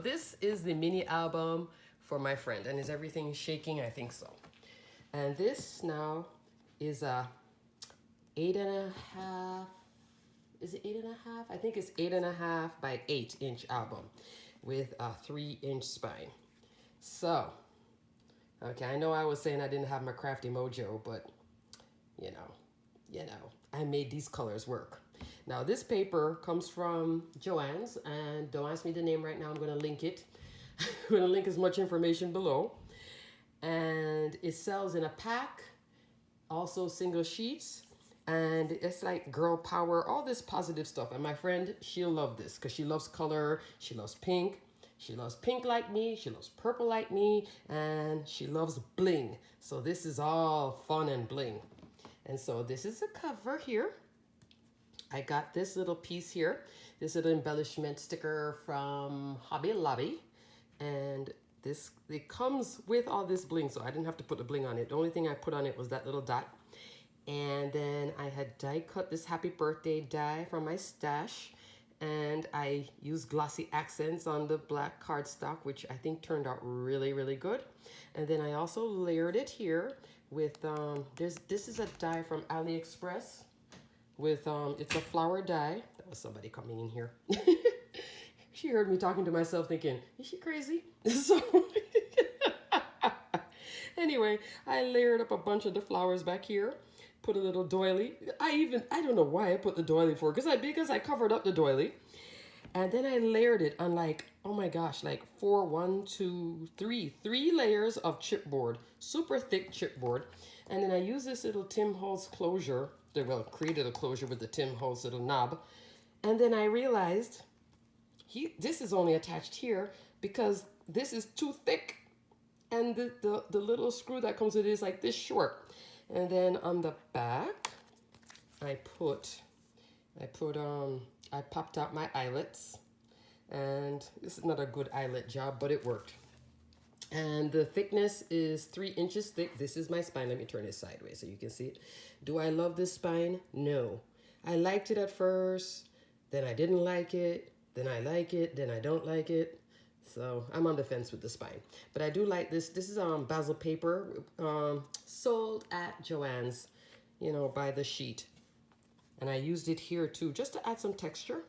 this is the mini album for my friend. And is everything shaking? I think so. And this now is a 8.5. Is it 8.5? I think it's 8.5 by 8-inch album with a 3-inch spine. So, okay, I know I was saying I didn't have my crafty mojo, but you know, I made these colors work. Now this paper comes from Joann's, and don't ask me the name right now. I'm going to link it. I'm going to link as much information below. And it sells in a pack, also single sheets. And it's like girl power, all this positive stuff. And my friend, she'll love this because she loves color. She loves pink. She loves pink like me. She loves purple like me. And she loves bling. So this is all fun and bling. And so this is the cover here. I got this little piece here. This little embellishment sticker from Hobby Lobby. And this, it comes with all this bling. So I didn't have to put the bling on it. The only thing I put on it was that little dot. And then I had die cut this happy birthday die from my stash. And I used glossy accents on the black cardstock, which I think turned out really, really good. And then I also layered it here with, this is a die from AliExpress with, it's a flower die. That was somebody coming in here. She heard me talking to myself thinking, is she crazy? So anyway, I layered up a bunch of the flowers back here. Put a little doily. I don't know why I put the doily for, because I covered up the doily. And then I layered it on like, oh my gosh, like 3 layers of chipboard, super thick chipboard. And then I used this little Tim Holtz closure, created a closure with the Tim Holtz little knob. And then I realized this is only attached here because this is too thick. And the little screw that comes with it is like this short. And then on the back, I popped out my eyelets, and this is not a good eyelet job, but it worked. And the thickness is 3 inches thick. This is my spine. Let me turn it sideways so you can see it. Do I love this spine? No. I liked it at first, then I didn't like it, then I like it, then I don't like it. So I'm on the fence with the spine, but I do like this. This is basil paper, sold at Joann's, by the sheet. And I used it here too, just to add some texture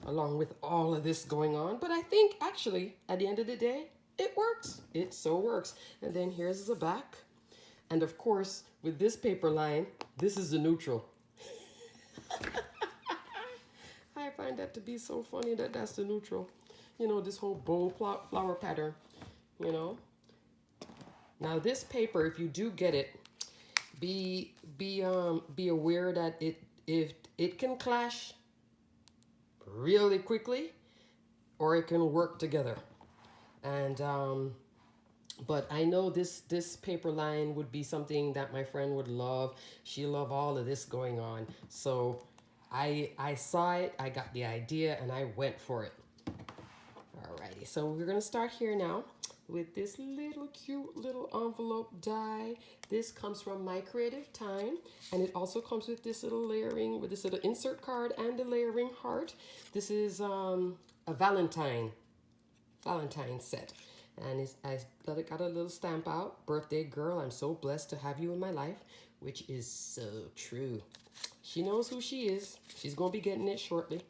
along with all of this going on. But I think actually at the end of the day, it works. It so works. And then here's the back. And of course, with this paper line, this is the neutral. I find that to be so funny that that's the neutral. This whole bow flower pattern, Now this paper, if you do get it, be aware that it can clash really quickly, or it can work together. And but I know this paper line would be something that my friend would love. She loved all of this going on. So I saw it, I got the idea, and I went for it. Alrighty, so we're gonna start here now with this little cute little envelope die. This comes from My Creative Time, and it also comes with this little layering, with this little insert card and the layering heart. This is a Valentine set, and I got a little stamp out. Birthday girl, I'm so blessed to have you in my life, which is so true. She knows who she is. She's gonna be getting it shortly.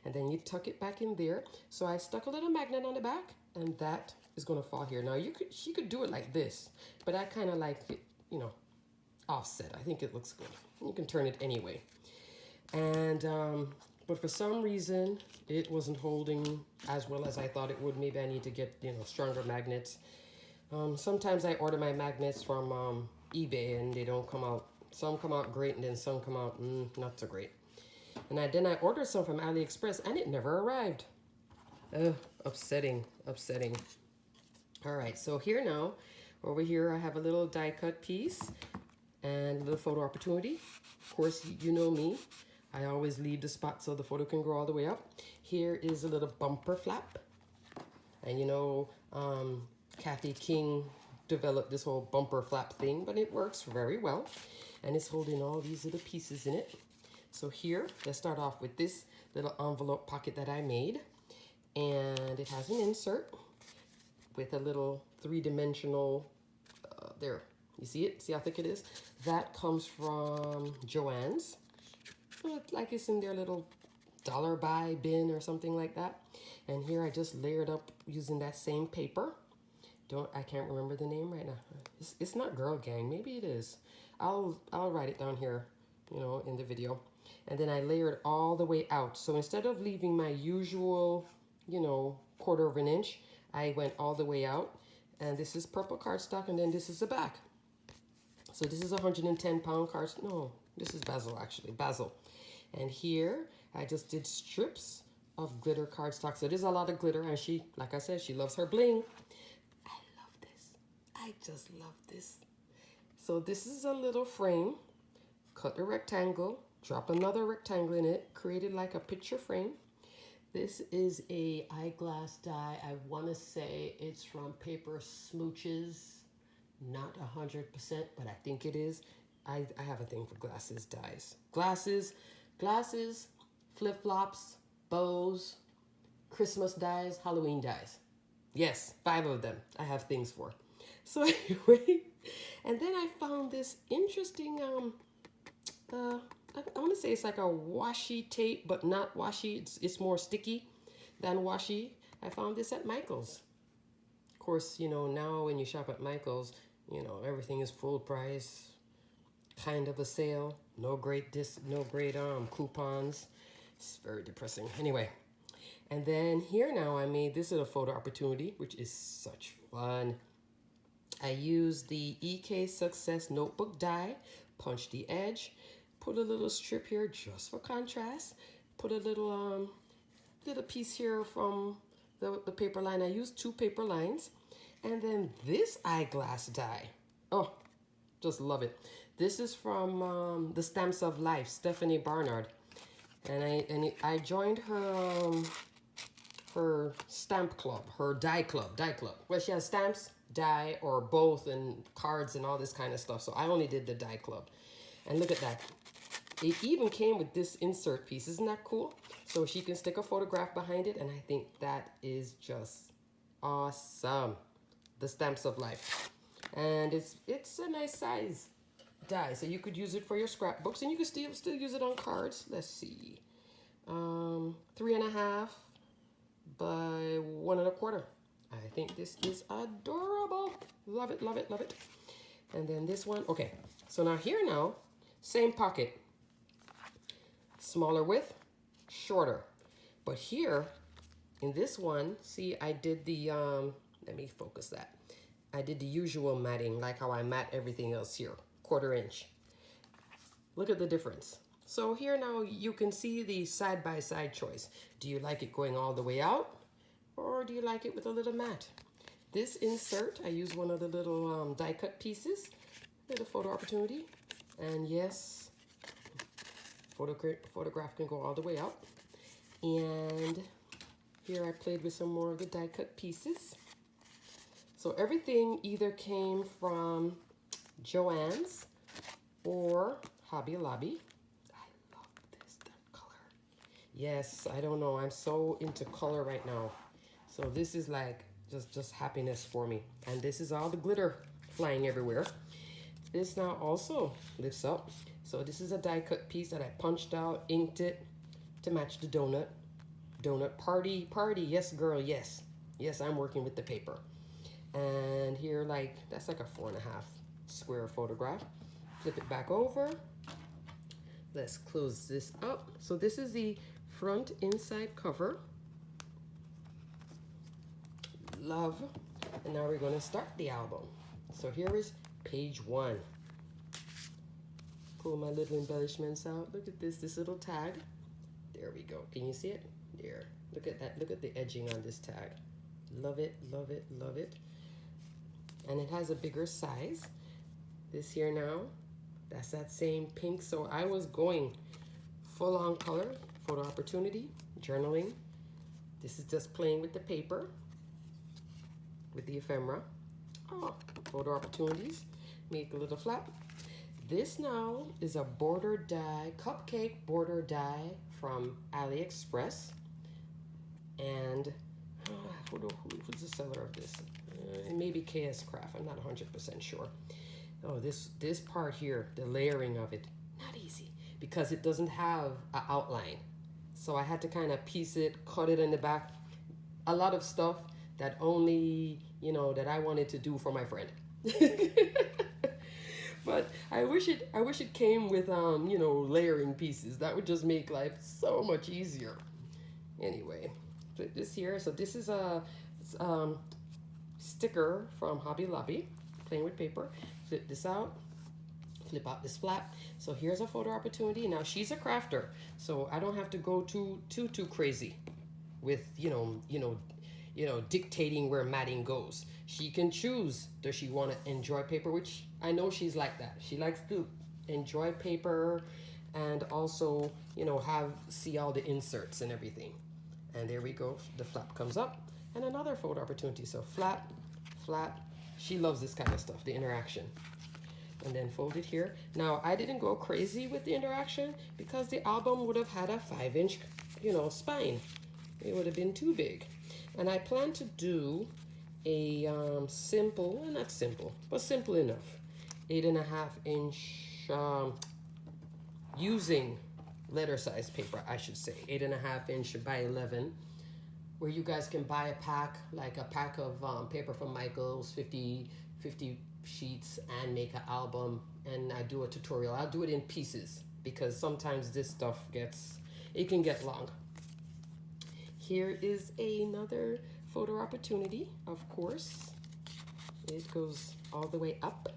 And then you tuck it back in there. So I stuck a little magnet on the back, and that is gonna fall here. Now she could do it like this, but I kind of like it, offset. I think it looks good. You can turn it anyway. And but for some reason it wasn't holding as well as I thought it would. Maybe I need to get stronger magnets. Sometimes I order my magnets from eBay and they don't come out. Some come out great, and then some come out not so great. And then I ordered some from AliExpress, and it never arrived. Upsetting. All right, so here now, over here I have a little die cut piece and a little photo opportunity. Of course, you know me. I always leave the spot so the photo can grow all the way up. Here is a little bumper flap. And Kathy King developed this whole bumper flap thing, but it works very well. And it's holding all these little pieces in it. So here, let's start off with this little envelope pocket that I made. And it has an insert with a little three-dimensional, there, you see it? See how thick it is? That comes from Joann's. Like it's in their little dollar buy bin or something like that. And here I just layered up using that same paper. I can't remember the name right now. It's not Girl Gang, maybe it is. I'll write it down here, you know, in the video. And then I layered all the way out. So instead of leaving my usual, you know, 1/4 of an inch, I went all the way out. And this is purple cardstock, and then this is the back. So this is 110-pound cardstock. No, this is basil actually, basil. And here I just did strips of glitter cardstock. So there's a lot of glitter, and she, like I said, she loves her bling. I love this. I just love this. So this is a little frame. Cut a rectangle, drop another rectangle in it, created like a picture frame. This is a eyeglass die. I want to say it's from Paper Smooches. Not 100%, but I think it is. I have a thing for glasses dies. Glasses, flip-flops, bows, Christmas dies, Halloween dies. Yes, 5 of them I have things for. So anyway, and then I found this interesting, I want to say it's like a washi tape, but not washi. It's more sticky than washi. I found this at Michael's. Of course, you know, now when you shop at Michael's, you know, everything is full price, kind of a sale, no great coupons. It's very depressing. Anyway, and then here now I made this little photo opportunity, which is such fun. I used the EK Success notebook die, punched the edge, put a little strip here just for contrast, put a little piece here from the paper line. I used 2 paper lines. And then this eyeglass die. Oh, just love it. This is from the Stamps of Life, Stephanie Barnard. And I joined her stamp club, her die club. Well, she has stamps, die, or both, and cards and all this kind of stuff. So I only did the die club. And look at that. It even came with this insert piece. Isn't that cool? So she can stick a photograph behind it. And I think that is just awesome. The Stamps of Life. And it's a nice size die. So you could use it for your scrapbooks, and you could still use it on cards. Let's see. 3.5 by 1 1/4. I think this is adorable. Love it, love it, love it. And then this one. Okay. So now here now, same pocket. Smaller width, shorter. But here, in this one, see, I did the, let me focus that. I did the usual matting, like how I mat everything else here, 1/4 inch. Look at the difference. So here now you can see the side-by-side choice. Do you like it going all the way out, or do you like it with a little mat? This insert, I use one of the little die cut pieces, little photo opportunity. And yes, photograph can go all the way out. And here I played with some more of the die cut pieces. So everything either came from Joann's or Hobby Lobby. I love this, that color. Yes, I don't know. I'm so into color right now. So this is like just happiness for me. And this is all the glitter flying everywhere. This now also lifts up. So this is a die cut piece that I punched out, inked it to match the donut. Donut party. Yes, girl, yes. Yes, I'm working with the paper. And here, like, that's like a 4.5 square photograph. Flip it back over. Let's close this up. So this is the front inside cover. Love. And now we're gonna start the album. So here is page 1. Pull my little embellishments out. Look at this little tag. There we go. Can you see it? There. Look at that. Look at the edging on this tag. Love it, love it, love it. And it has a bigger size. This here now, that's that same pink. So I was going full on color, photo opportunity, journaling. This is just playing with the paper, with the ephemera. Oh, photo opportunities, make a little flap. This now is a border die, cupcake border die from AliExpress. And Who's the seller of this? It may be KS Craft. I'm not 100% sure. Oh, this part here, the layering of it, not easy because it doesn't have an outline. So I had to kind of piece it, cut it in the back. A lot of stuff that only, that I wanted to do for my friend. But I wish it came with layering pieces. That would just make life so much easier. Anyway, put this here. So this is a sticker from Hobby Lobby, playing with paper. Flip this out, flip out this flap. So here's a photo opportunity. Now she's a crafter, so I don't have to go too crazy with dictating where matting goes. She can choose, does she want to enjoy paper, which I know she's like that. She likes to enjoy paper and also, see all the inserts and everything. And there we go, the flap comes up and another photo opportunity. So flap, flap, she loves this kind of stuff, the interaction. And then fold it here. Now I didn't go crazy with the interaction because the album would have had a 5-inch, spine. It would have been too big. And I plan to do a simple, not simple, but simple enough, 8.5-inch using letter size paper, I should say, 8.5-inch by 11, where you guys can buy a pack, like a pack of paper from Michael's, 50 sheets, and make an album. And I do a tutorial. I'll do it in pieces because sometimes this stuff it can get long. Here is another photo opportunity, of course. It goes all the way up.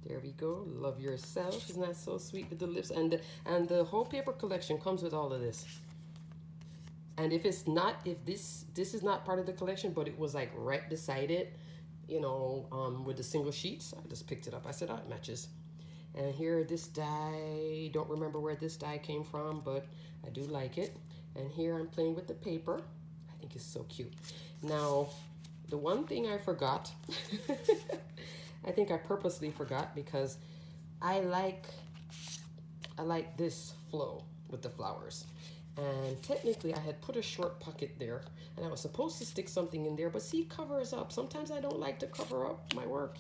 There we go. Love yourself. Isn't that so sweet with the lips? And the whole paper collection comes with all of this. And if this is not part of the collection, but it was like right beside it, with the single sheets, I just picked it up. I said, oh, it matches. And here, this die, don't remember where this die came from, but I do like it. And here I'm playing with the paper. I think it's so cute. Now, the one thing I forgot, I think I purposely forgot because I like this flow with the flowers. And technically I had put a short pocket there and I was supposed to stick something in there, but see, it covers up. Sometimes I don't like to cover up my work,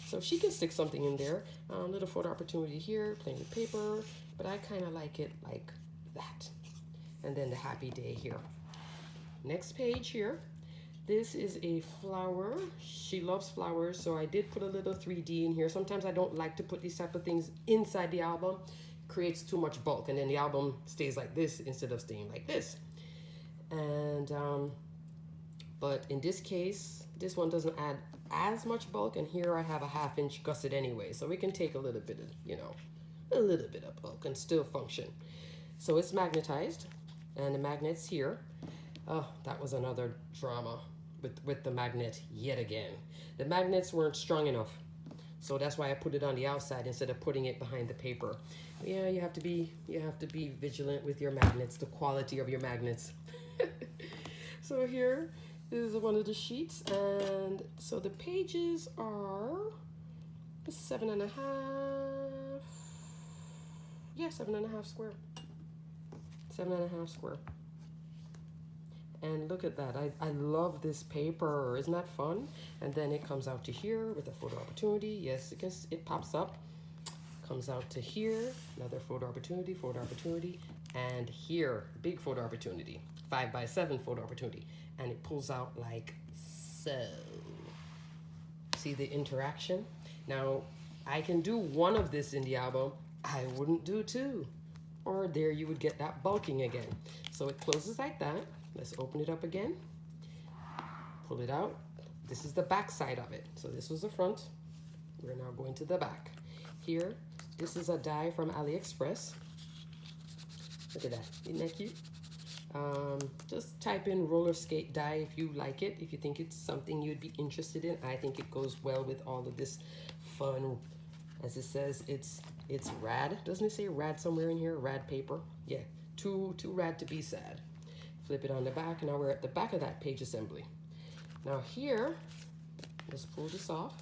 So she can stick something in there. Little photo opportunity here, playing with paper, but I kind of like it like that. And then the happy day here. Next page here. This is a flower. She loves flowers, so I did put a little 3D in here. Sometimes I don't like to put these type of things inside the album. Creates too much bulk, and then the album stays like this instead of staying like this. And but in this case, this one doesn't add as much bulk, and here I have a 1/2-inch gusset anyway, so we can take a little bit of, a little bit of bulk and still function. So it's magnetized, and the magnet's here. Oh, that was another drama with the magnet yet again. The magnets weren't strong enough, so that's why I put it on the outside instead of putting it behind the paper. Yeah, you have to be vigilant with your magnets, the quality of your magnets. So here is one of the sheets, and so the pages are 7.5. Yeah, 7.5 square. 7.5 square. And look at that. I love this paper. Isn't that fun? And then it comes out to here with a photo opportunity. Yes, it pops up. Comes out to here. Another photo opportunity. And here, big photo opportunity. 5x7 photo opportunity. And it pulls out like so. See the interaction? Now, I can do one of this in the album. I wouldn't do two. Or there you would get that bulking again. So it closes like that. Let's open it up again. Pull it out. This is the back side of it. So this was the front. We're now going to the back. Here, this is a die from AliExpress. Look at that. Isn't that cute? Just type in roller skate die if you like it, if you think it's something you'd be interested in. I think it goes well with all of this fun, as it says, it's rad. Doesn't it say rad somewhere in here? Rad paper. Yeah, too rad to be sad. Flip it on the back. Now we're at the back of that page assembly. Now here, let's pull this off.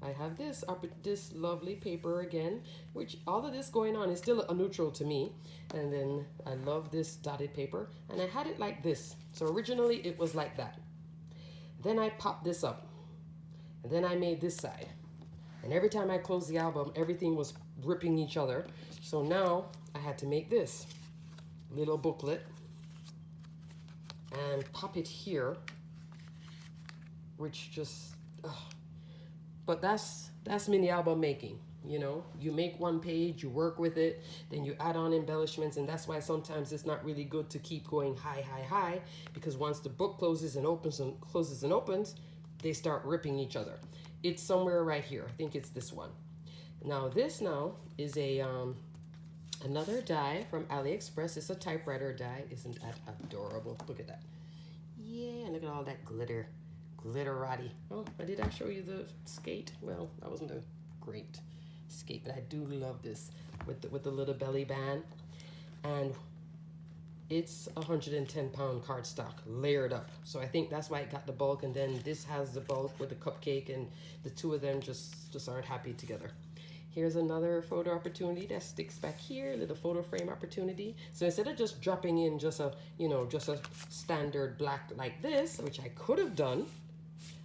I have this lovely paper again, which all of this going on is still a neutral to me. And then I love this dotted paper, and I had it like this. So originally it was like that. Then I popped this up, and then I made this side. And every time I closed the album, everything was ripping each other. So now I had to make this little booklet and pop it here, which just, but that's mini album making. You know, you make one page, you work with it, then you add on embellishments, and that's why sometimes it's not really good to keep going high, high, high, because once the book closes and opens and closes and opens, they start ripping each other. It's somewhere right here. I think it's this one. Now this now is a another die from AliExpress. It's a typewriter die. Isn't that adorable? Look at that. Yeah, look at all that glitter. Glitterati. Oh, did I show you the skate? Well, that wasn't a great skate, but I do love this with the little belly band. And it's 110-pound cardstock layered up. So I think that's why it got the bulk, and then this has the bulk with the cupcake, and the two of them just aren't happy together. Here's another photo opportunity that sticks back here, little photo frame opportunity. So instead of just dropping in just a standard black like this, which I could have done,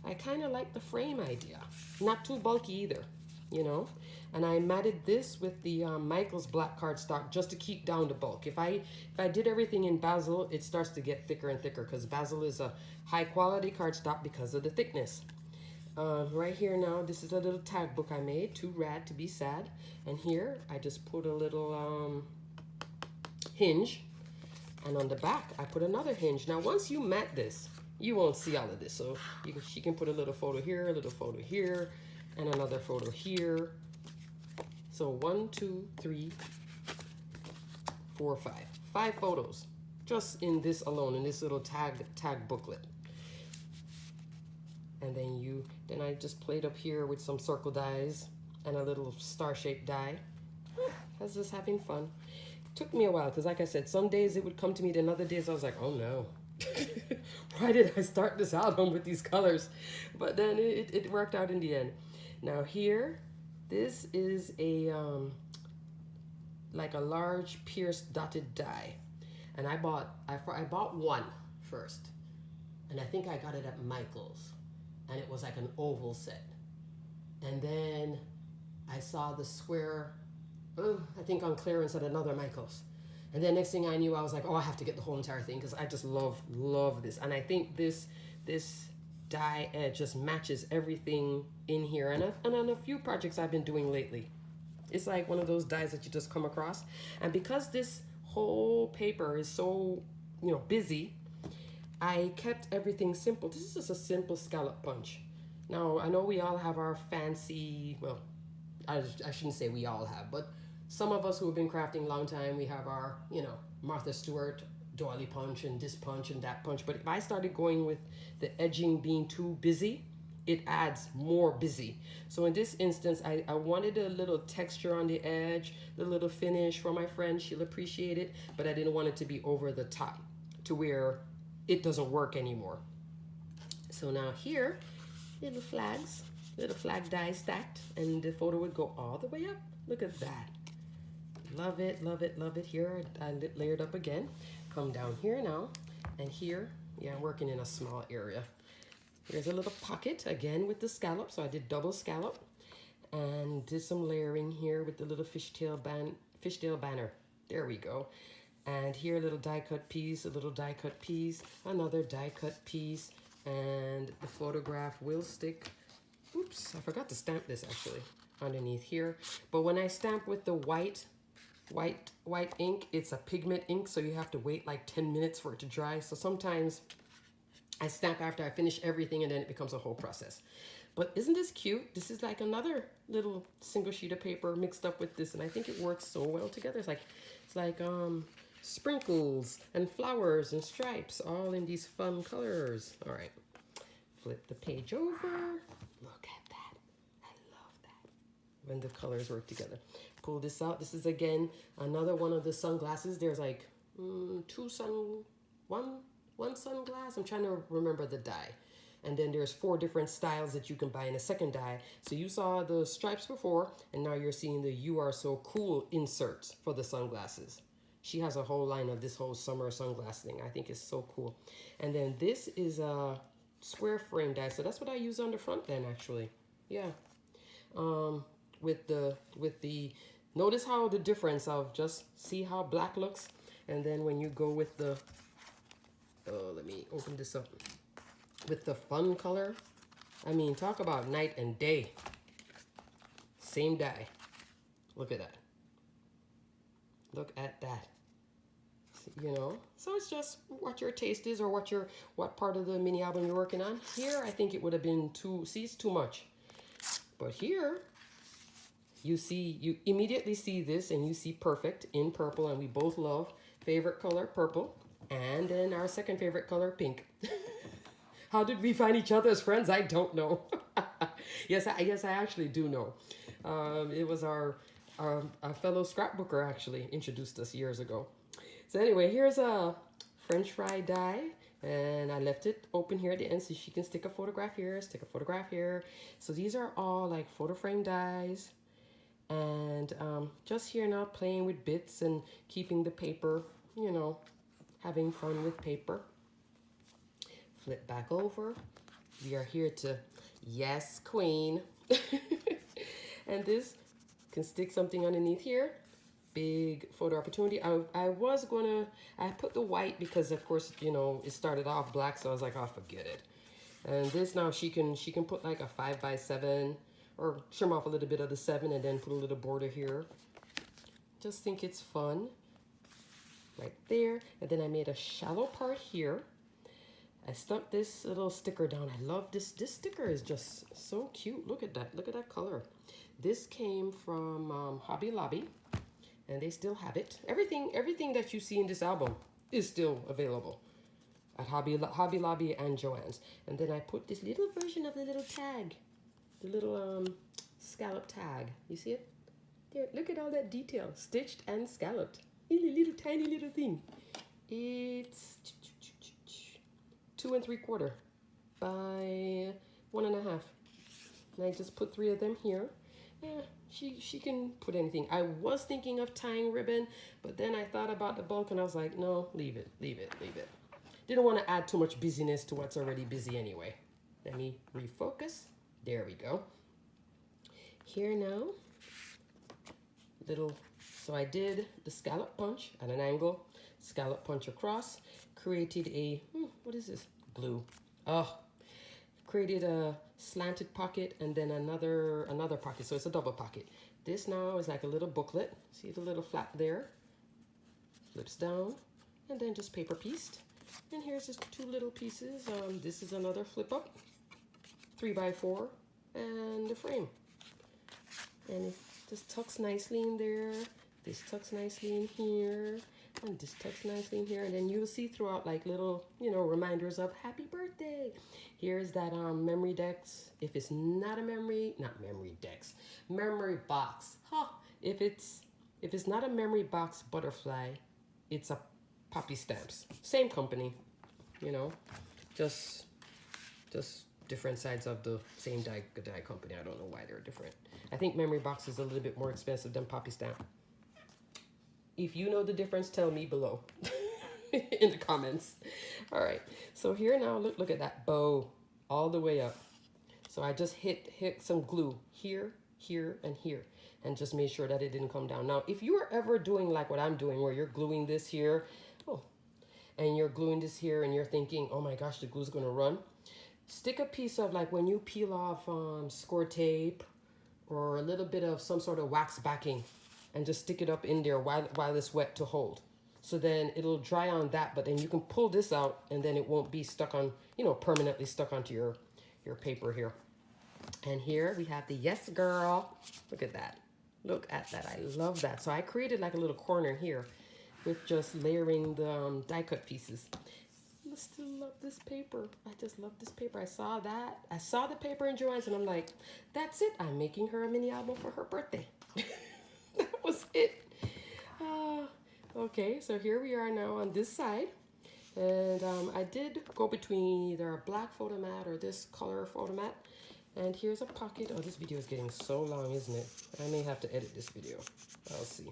I kind of like the frame idea. Not too bulky either, you know. And I matted this with the Michaels black cardstock just to keep down the bulk. If I did everything in Basil, it starts to get thicker and thicker, because Basil is a high quality cardstock because of the thickness. Right here now, this is a little tag book I made, Too Rad to Be Sad. And here I just put a little hinge, and on the back I put another hinge. Now once you mat this, you won't see all of this. So she can put a little photo here, a little photo here, and another photo here. So 1, 2, 3, 4, 5. 5 photos just in this alone, in this little tag booklet. And then I just played up here with some circle dies and a little star-shaped die. I was just having fun. Took me a while, because like I said, some days it would come to me, then other days I was like, oh no. Why did I start this album with these colors? But then it worked out in the end. Now here, this is a like a large pierced dotted die, and I bought one first, and I think I got it at Michael's, and it was like an oval set. And then I saw the square, I think on clearance at another Michael's. And then next thing I knew, I was like, oh, I have to get the whole entire thing, because I just love this. And I think this die edge just matches everything in here, and on a few projects I've been doing lately. It's like one of those dies that you just come across. And because this whole paper is so, busy, I kept everything simple. This is just a simple scallop punch. Now, I know we all have our fancy, well, I shouldn't say we all have, but some of us who have been crafting a long time, we have our, Martha Stewart doily punch and this punch and that punch. But if I started going with the edging being too busy, it adds more busy. So in this instance, I wanted a little texture on the edge, the little finish for my friend. She'll appreciate it, but I didn't want it to be over the top to where it doesn't work anymore. So now here, little flag die stacked, and the photo would go all the way up. Look at that. Love it, love it, love it. Here, I layered up again. Come down here now, and here, yeah, I'm working in a small area. Here's a little pocket, again with the scallop, so I did double scallop, and did some layering here with the little fishtail banner. There we go. And here, a little die cut piece, a little die cut piece, another die cut piece, and the photograph will stick. Oops, I forgot to stamp this actually underneath here. But when I stamp with the white ink, it's a pigment ink, so you have to wait like 10 minutes for it to dry. So sometimes I stamp after I finish everything, and then it becomes a whole process. But isn't this cute? This is like another little single sheet of paper mixed up with this, and I think it works so well together. It's like sprinkles and flowers and stripes, all in these fun colors. All right, flip the page over. Look at that. I love that when the colors work together. Pull this out. This is again another one of the sunglasses. There's like one sunglass. I'm trying to remember the die. And then there's 4 different styles that you can buy in a second die. So you saw the stripes before, and now you're seeing the You Are So Cool inserts for the sunglasses. She has a whole line of this whole summer sunglass thing. I think it's so cool. And then this is a square frame die. So that's what I use on the front then, actually. Yeah. With the, notice how the difference of just see how black looks. And then when you go with the, let me open this up. With the fun color, I mean, talk about night and day. Same die. Look at that. Look at that. You know, so it's just what your taste is, or what part of the mini album you're working on. Here, I think it would have been it's too much. But here, you immediately see this, and you see perfect in purple, and we both love favorite color, purple, and then our second favorite color, pink. How did we find each other as friends? I don't know. Yes, I actually do know. It was our fellow scrapbooker actually introduced us years ago. So anyway, here's a French fry die, and I left it open here at the end so she can stick a photograph here, stick a photograph here. So these are all like photo frame dies, and just here now playing with bits and keeping the paper, you know, having fun with paper. Flip back over. We are here to, yes, queen. And this can stick something underneath here. Big photo opportunity. I put the white because of course, you know, it started off black, so I was like, oh, forget it. And this now she can put like a 5x7 or trim off a little bit of the 7 and then put a little border here. Just think it's fun. Right there. And then I made a shallow part here. I stuck this little sticker down. I love this. This sticker is just so cute. Look at that. Look at that color. This came from Hobby Lobby, and they still have it. Everything that you see in this album is still available at Hobby Lobby and Joann's. And then I put this little version of the little tag, the little scallop tag. You see it? There. Look at all that detail, stitched and scalloped. Little tiny little thing. It's 2 3/4 by 1 1/2. And I just put 3 of them here. Yeah, she can put anything. I was thinking of tying ribbon, but then I thought about the bulk and I was like, no, leave it. Didn't want to add too much busyness to what's already busy anyway. Let me refocus. There we go. Here now, so I did the scallop punch at an angle, scallop punch across, created a, what is this? Glue. Oh, created a slanted pocket and then another pocket. So it's a double pocket. This now is like a little booklet. See the little flap there? Flips down and then just paper pieced. And here's just 2 little pieces. This is another flip up, 3x4, and the frame. And it just tucks nicely in there. This tucks nicely in here. And this tucks nicely in here. And then you'll see throughout like little, you know, reminders of happy birthday. Here's that memory dex. If it's not a memory box. Huh. If it's not a memory box butterfly, it's a Poppy Stamps. Same company, you know. Just different sides of the same die company. I don't know why they're different. I think memory box is a little bit more expensive than Poppy Stamp. If you know the difference, tell me below in the comments. All right, so here now, look at that bow all the way up. So I just hit some glue here, here, and here, and just made sure that it didn't come down. Now, if you are ever doing like what I'm doing, where you're gluing this here, and you're gluing this here, and you're thinking, oh my gosh, the glue's gonna run, stick a piece of like when you peel off score tape or a little bit of some sort of wax backing, and just stick it up in there while it's wet to hold. So then it'll dry on that, but then you can pull this out and then it won't be stuck on, you know, permanently stuck onto your paper here. And here we have the Yes Girl. Look at that. Look at that. I love that. So I created like a little corner here with just layering the die cut pieces. I still love this paper. I just love this paper. I saw that. I saw the paper in Joann's and I'm like, that's it. I'm making her a mini album for her birthday. That was it. Okay, so here we are now on this side. And I did go between either a black photo mat or this color photo mat. And here's a pocket. Oh, this video is getting so long, isn't it? I may have to edit this video. I'll see.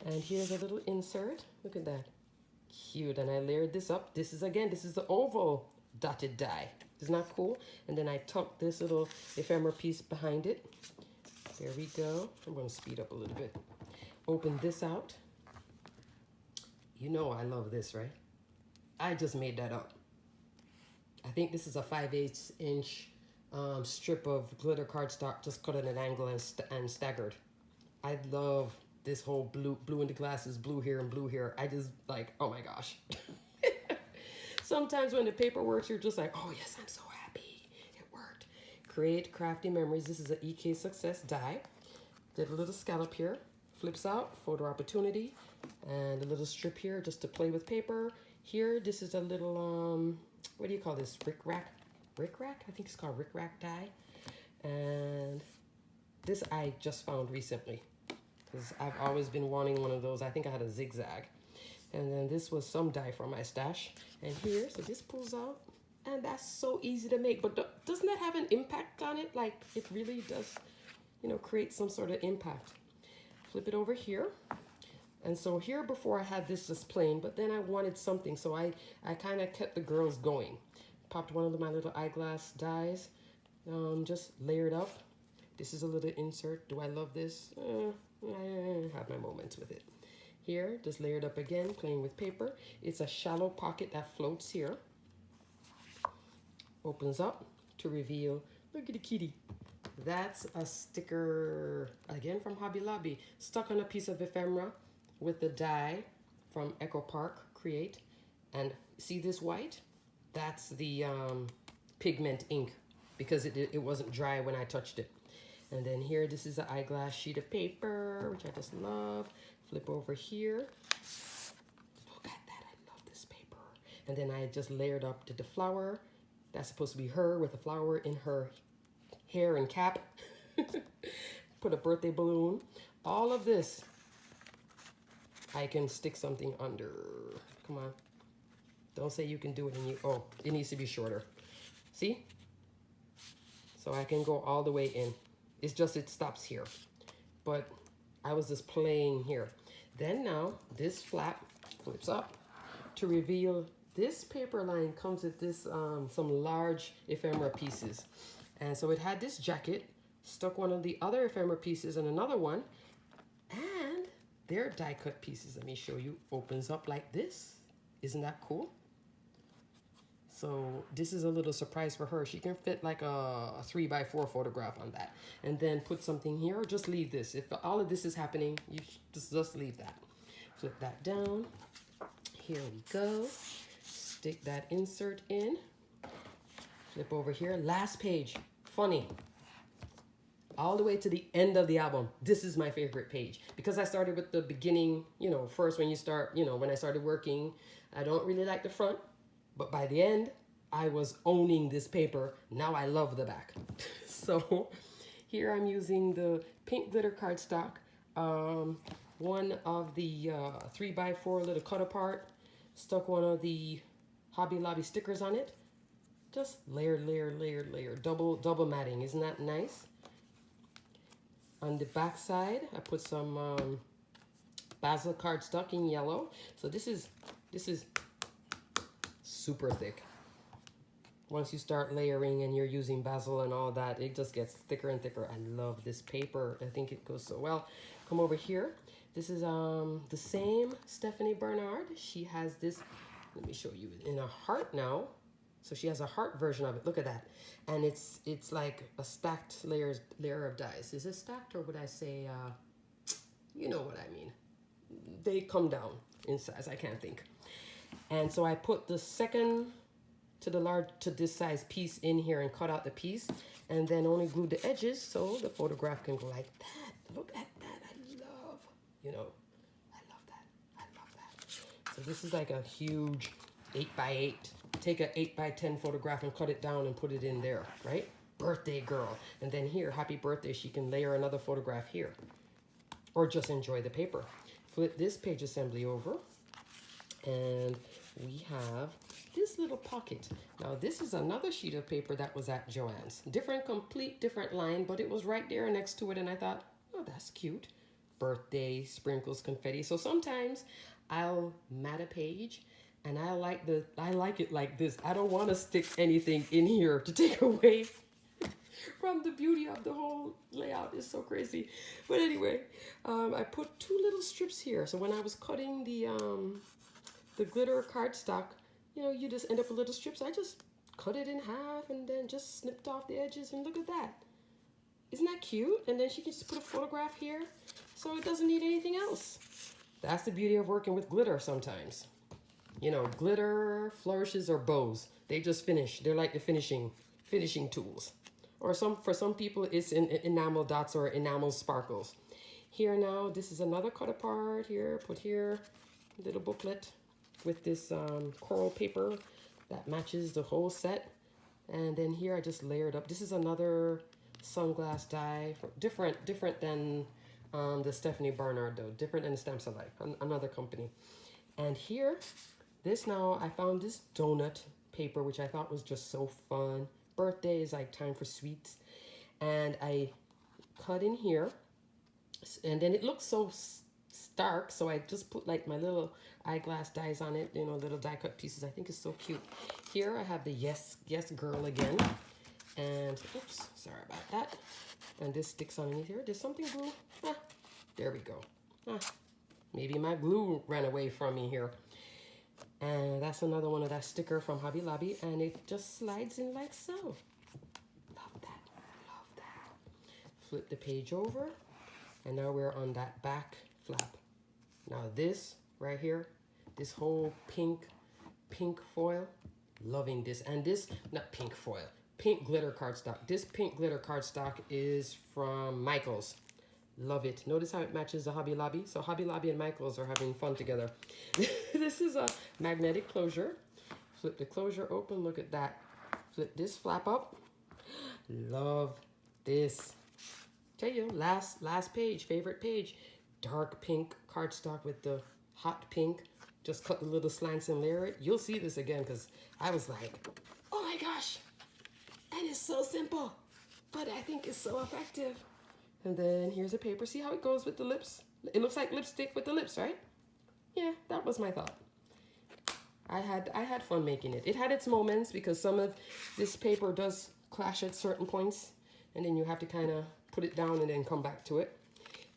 And here's a little insert. Look at that. Cute. And I layered this up. This is the oval dotted die. Isn't that cool? And then I tucked this little ephemera piece behind it. There we go. I'm going to speed up a little bit. Open this out. You know I love this, right? I just made that up. I think this is a 5/8 inch strip of glitter cardstock, just cut at an angle and staggered. I love this whole blue in the glasses, blue here and blue here. I just like, oh my gosh. Sometimes when the paper works, you're just like, oh yes, I'm so happy. It worked. Create crafty memories. This is an EK Success die. Did a little scallop here. Flips out, photo opportunity. And a little strip here just to play with paper. Here, this is a little, what do you call this? Rickrack? Rickrack? I think it's called rickrack die. And this I just found recently, because I've always been wanting one of those. I think I had a zigzag. And then this was some die from my stash. And here, so this pulls out. And that's so easy to make. But doesn't that have an impact on it? Like, it really does, you know, create some sort of impact. Flip it over here. And so here before I had this just plain, but then I wanted something. So I kind of kept the girls going. Popped one of my little eyeglass dies. Just layered up. This is a little insert. Do I love this? I have my moments with it. Here, just layered up again, playing with paper. It's a shallow pocket that floats here. Opens up to reveal, look at the kitty. That's a sticker, again from Hobby Lobby, stuck on a piece of ephemera with the die from Echo Park Create. And see this white? That's the pigment ink, because it wasn't dry when I touched it. And then here, this is an eyeglass sheet of paper, which I just love. Flip over here. Look at that, I love this paper. And then I just layered up to the flower. That's supposed to be her with a flower in her hair and cap. Put a birthday balloon. All of this, I can stick something under. Come on. Don't say you can do it and you, oh, it needs to be shorter. See? So I can go all the way in. It's just, it stops here. But I was just playing here. Then now, this flap flips up to reveal this paper line comes with this, some large ephemera pieces. And so it had this jacket, stuck one of the other ephemera pieces and another one, and their die cut pieces, let me show you, opens up like this. Isn't that cool? So this is a little surprise for her. She can fit like a 3x4 photograph on that. And then put something here, or just leave this. If all of this is happening, you just leave that. Flip that down. Here we go. Stick that insert in. Flip over here. Last page. Funny. All the way to the end of the album. This is my favorite page. Because I started with the beginning, you know, first when you start, you know, when I started working. I don't really like the front. But by the end, I was owning this paper. Now I love the back. So here I'm using the pink glitter cardstock. One of the 3x4 little cut apart. Stuck one of the Hobby Lobby stickers on it. Just layer, layer, layer, layer. Double matting. Isn't that nice? On the back side, I put some basil cardstock in yellow. So this is super thick. Once you start layering and you're using basil and all that, it just gets thicker and thicker. I love this paper. I think it goes so well. Come over here. This is the same Stephanie Bernard. She has this, let me show you, in a heart now. So she has a heart version of it. Look at that. And it's like a stacked layer of dies. Is it stacked, or would I say, you know what I mean? They come down in size. I can't think. And so I put the second to this size piece in here and cut out the piece, and then only glued the edges so the photograph can go like that. Look at that. I love, you know, I love that. I love that. So this is like a huge 8x8. Take a 8x10 photograph and cut it down and put it in there, right? Birthday girl. And then here, happy birthday. She can layer another photograph here, or just enjoy the paper. Flip this page assembly over. And we have this little pocket. Now this is another sheet of paper that was at Joann's. Complete different line, but it was right there next to it, and I thought, oh, that's cute. Birthday, sprinkles, confetti. So sometimes I'll mat a page, and I like it like this. I don't want to stick anything in here to take away from the beauty of the whole layout. Is so crazy. But anyway, I put two little strips here. So when I was cutting the glitter cardstock, you know, you just end up with little strips. I just cut it in half and then just snipped off the edges, and look at that. Isn't that cute? And then she can just put a photograph here, so it doesn't need anything else. That's the beauty of working with glitter sometimes. You know, glitter, flourishes, or bows. They just finish. They're like the finishing tools. Or for some people, it's in enamel dots or enamel sparkles. Here now, this is another cut apart here. Put here, little booklet with this coral paper that matches the whole set. And then here I just layered up. This is another sunglass die, different than the Stephanie Barnard though, different than Stamps of Life, another company. And here, now I found this donut paper, which I thought was just so fun. Birthday is like time for sweets. And I cut in here, and then it looks so stark, so I just put like my little eyeglass dies on it, you know, little die cut pieces. I think it's so cute. Here I have the yes girl again, and oops, sorry about that. And this sticks underneath here. There's something glue. There we go. Maybe my glue ran away from me here. And that's another one of that sticker from Hobby Lobby, and it just slides in like so. Love that, love that. Flip the page over, and now we're on that back flap. Now this right here, this whole pink foil, loving this. And this, not pink foil, pink glitter cardstock. This pink glitter cardstock is from Michaels. Love it. Notice how it matches the Hobby Lobby. So Hobby Lobby and Michaels are having fun together. This is a magnetic closure. Flip the closure open. Look at that. Flip this flap up. Love this. Tell you, last page, favorite page. Dark pink cardstock with the hot pink. Just cut the little slants and layer it. You'll see this again because I was like, oh my gosh. And it's so simple, but I think it's so effective. And then here's a paper. See how it goes with the lips? It looks like lipstick with the lips, right? Yeah, that was my thought. I had fun making it. It had its moments because some of this paper does clash at certain points, and then you have to kind of put it down and then come back to it.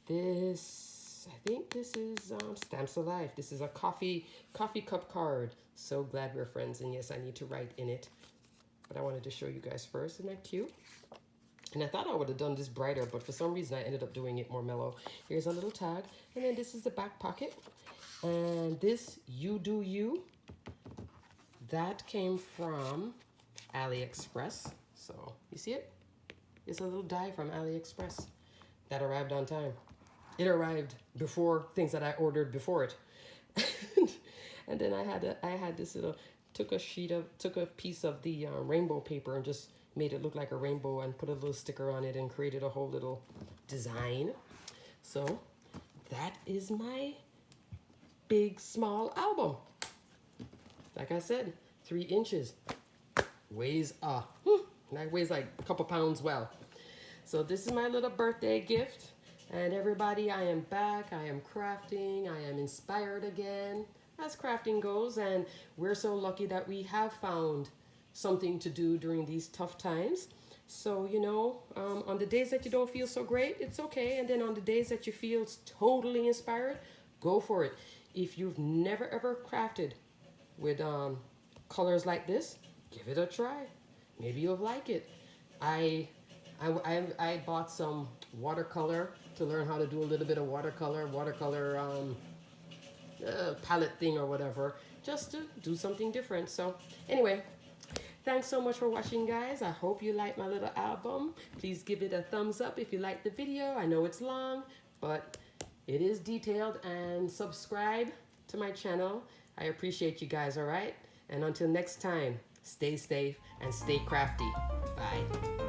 This, I think this is Stamps of Life. This is a coffee cup card. So glad we're friends, and yes, I need to write in it. But I wanted to show you guys first. Isn't that cute? And I thought I would have done this brighter, but for some reason I ended up doing it more mellow. Here's a little tag, and then this is the back pocket. And this You Do You, that came from AliExpress. So you see it? It's a little die from AliExpress that arrived on time. It arrived before things that I ordered before it. And then I had this little, took a piece of the rainbow paper and just made it look like a rainbow and put a little sticker on it and created a whole little design. So that is my big small album. Like I said, 3 inches. Weighs that weighs like a couple pounds well. So this is my little birthday gift. And everybody, I am back. I am crafting. I am inspired again, as crafting goes. And we're so lucky that we have found something to do during these tough times. So, you know, on the days that you don't feel so great, it's okay. And then on the days that you feel totally inspired, go for it. If you've never ever crafted with colors like this, give it a try. Maybe you'll like it. I bought some watercolor to learn how to do a little bit of watercolor palette thing or whatever, just to do something different. So anyway, thanks so much for watching, guys. I hope you like my little album. Please give it a thumbs up if you like the video. I know it's long, but it is detailed. And subscribe to my channel. I appreciate you guys, all right? And until next time, stay safe and stay crafty. Bye.